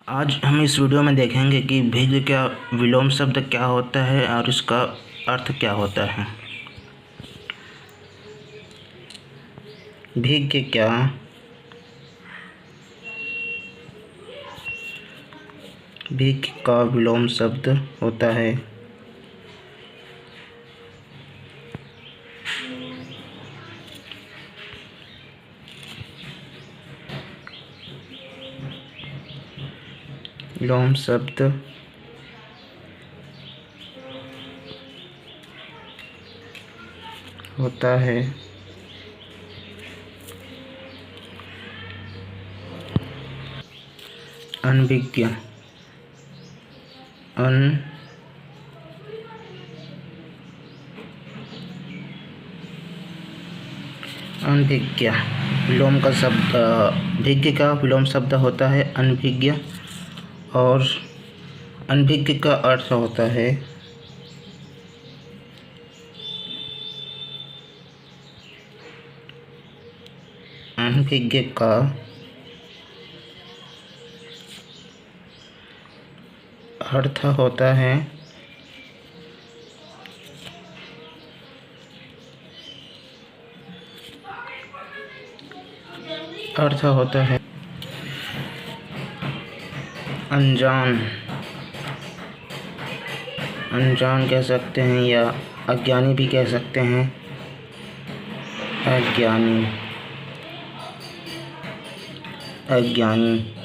आज हम इस वीडियो में देखेंगे कि भिग का विलोम शब्द क्या होता है और इसका अर्थ क्या होता है। भिग का विलोम शब्द होता है विलोम शब्द होता है अनभिज्ञ। अनभिज्ञ विलोम का शब्द भिज्ञ का विलोम शब्द होता है अनभिज्ञ और अनभिज्ञ का अर्थ होता है अनभिज्ञ का अर्थ होता है अनजान कह सकते हैं या अज्ञानी भी कह सकते हैं। अज्ञानी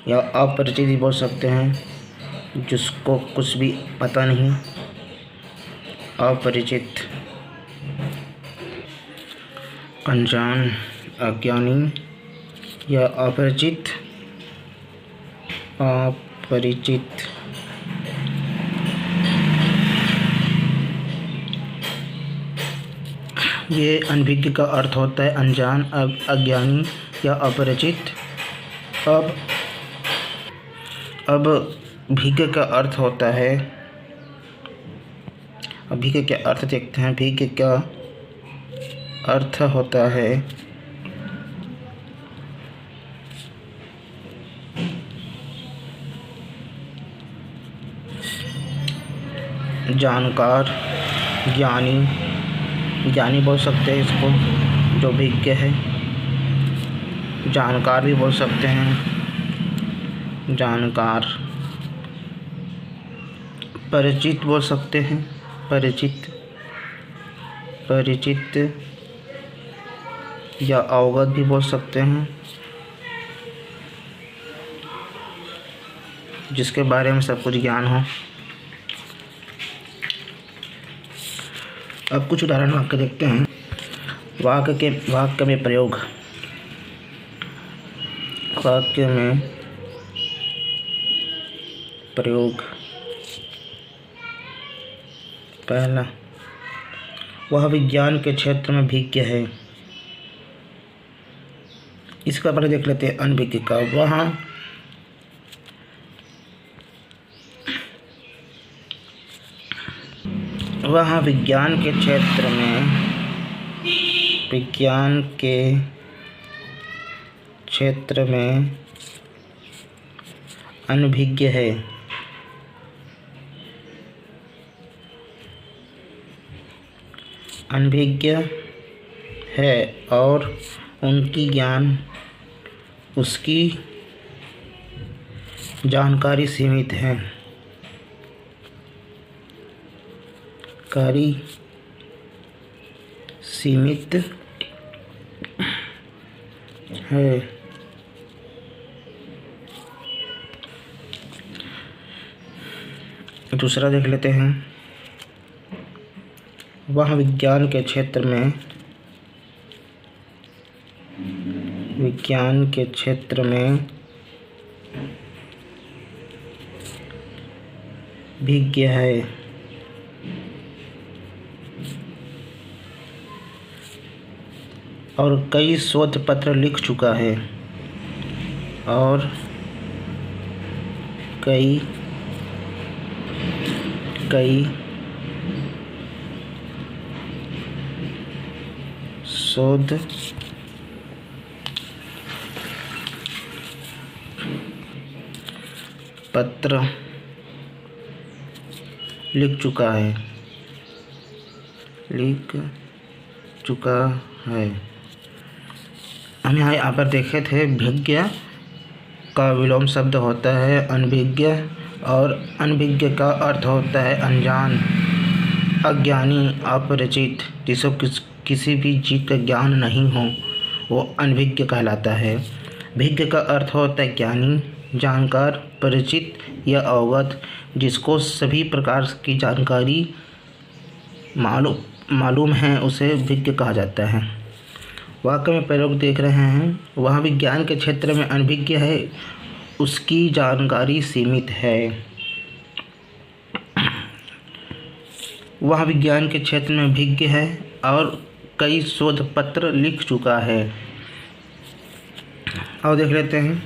या अपरिचित भी बोल सकते हैं, जिसको कुछ भी पता नहीं। अपरिचित, अनजान, अज्ञानी या अपरिचित। ये अनभिज्ञ का अर्थ होता है अनजान, अज्ञानी या अपरिचित। अब भिज्ञ का अर्थ होता है, भिज्ञ का अर्थ देखते हैं। भिज्ञ का अर्थ होता है जानकार, ज्ञानी बोल सकते हैं इसको, जो भिज्ञ है। जानकार भी बोल सकते हैं, जानकार। परिचित बोल सकते हैं, परिचित या अवगत भी बोल सकते हैं, जिसके बारे में सब कुछ ज्ञान हो। अब कुछ उदाहरण वाक्य देखते हैं। वाक्य में प्रयोग। वाक्य में प्रयोग। पहला, वह विज्ञान के क्षेत्र में भिज्ञ है। इसका पहले देख लेते हैं अनभिज्ञ का। वह विज्ञान के क्षेत्र में अनभिज्ञ है। और उसकी जानकारी सीमित है। दूसरा देख लेते हैं। वह विज्ञान के क्षेत्र में भिज्ञ है। और कई शोध पत्र लिख चुका है। कई शोध पत्र लिख चुका है। हम यहाँ पर देखे थे भिज्ञ का विलोम शब्द होता है अनभिज्ञ, और अनभिज्ञ का अर्थ होता है अनजान, अज्ञानी, अपरिचित, जिसको किसी भी चीज़ का ज्ञान नहीं हो वो अनभिज्ञ कहलाता है। भिज्ञ का अर्थ होता है ज्ञानी, जानकार, परिचित या अवगत, जिसको सभी प्रकार की जानकारी मालूम है, उसे भिज्ञ कहा जाता है। वाक्य में प्रयोग देख रहे हैं, वह विज्ञान के क्षेत्र में अनभिज्ञ है, उसकी जानकारी सीमित है। वह विज्ञान के क्षेत्र में भिज्ञ है और कई शोध पत्र लिख चुका है। और देख लेते हैं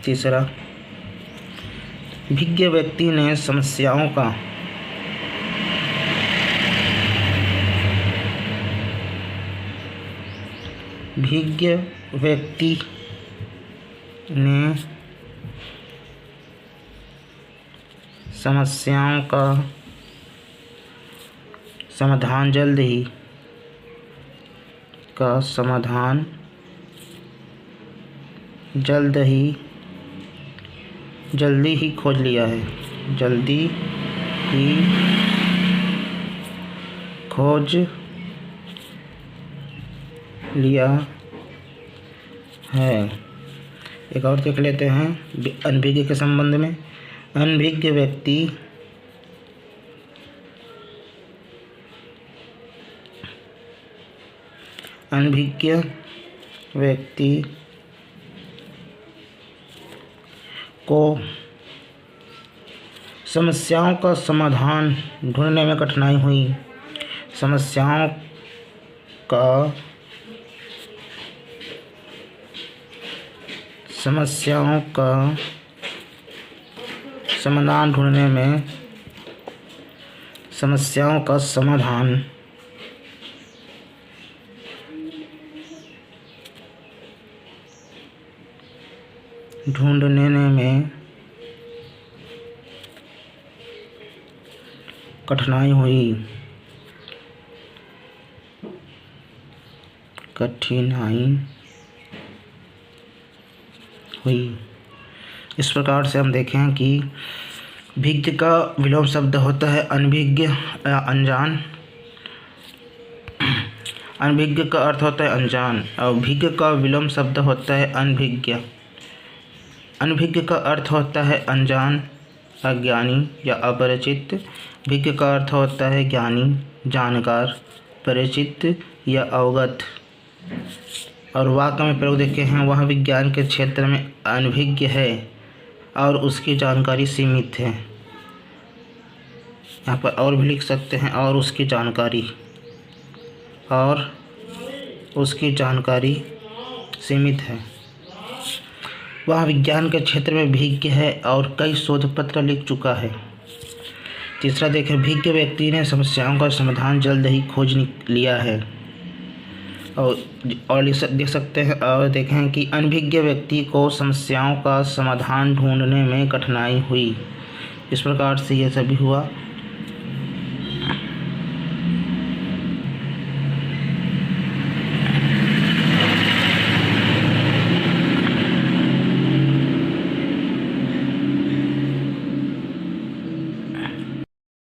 तीसरा, भिज्ञ व्यक्ति ने समस्याओं का समाधान जल्दी ही खोज लिया है। एक और देख लेते हैं अनभिज्ञ के संबंध में। अनभिज्ञ व्यक्ति को समस्याओं का समाधान ढूंढने में कठिनाई हुई। समस्याओं का समाधान ढूंढने में कठिनाई हुई। इस प्रकार से हम देखें कि भिज्ञ का विलोम शब्द होता है अनभिज्ञ या अनजान। अनभिज्ञ का अर्थ होता है अनजान और भिज्ञ का विलोम शब्द होता है अनभिज्ञ। अनभिज्ञ का अर्थ होता है अनजान, अज्ञानी या अपरिचित। भिज्ञ का अर्थ होता है ज्ञानी, जानकार, परिचित या अवगत। और वाक्य में प्रयोग देखे हैं, वह विज्ञान के क्षेत्र में अनभिज्ञ है और उसकी जानकारी सीमित है। यहाँ पर और भी लिख सकते हैं, और उसकी जानकारी सीमित है। वह विज्ञान के क्षेत्र में भिज्ञ है और कई शोध पत्र लिख चुका है। तीसरा देखें, भिज्ञ व्यक्ति ने समस्याओं का समाधान जल्द ही खोज लिया है। और देख सकते हैं और देखें कि अनभिज्ञ व्यक्ति को समस्याओं का समाधान ढूंढने में कठिनाई हुई। इस प्रकार से यह सभी हुआ।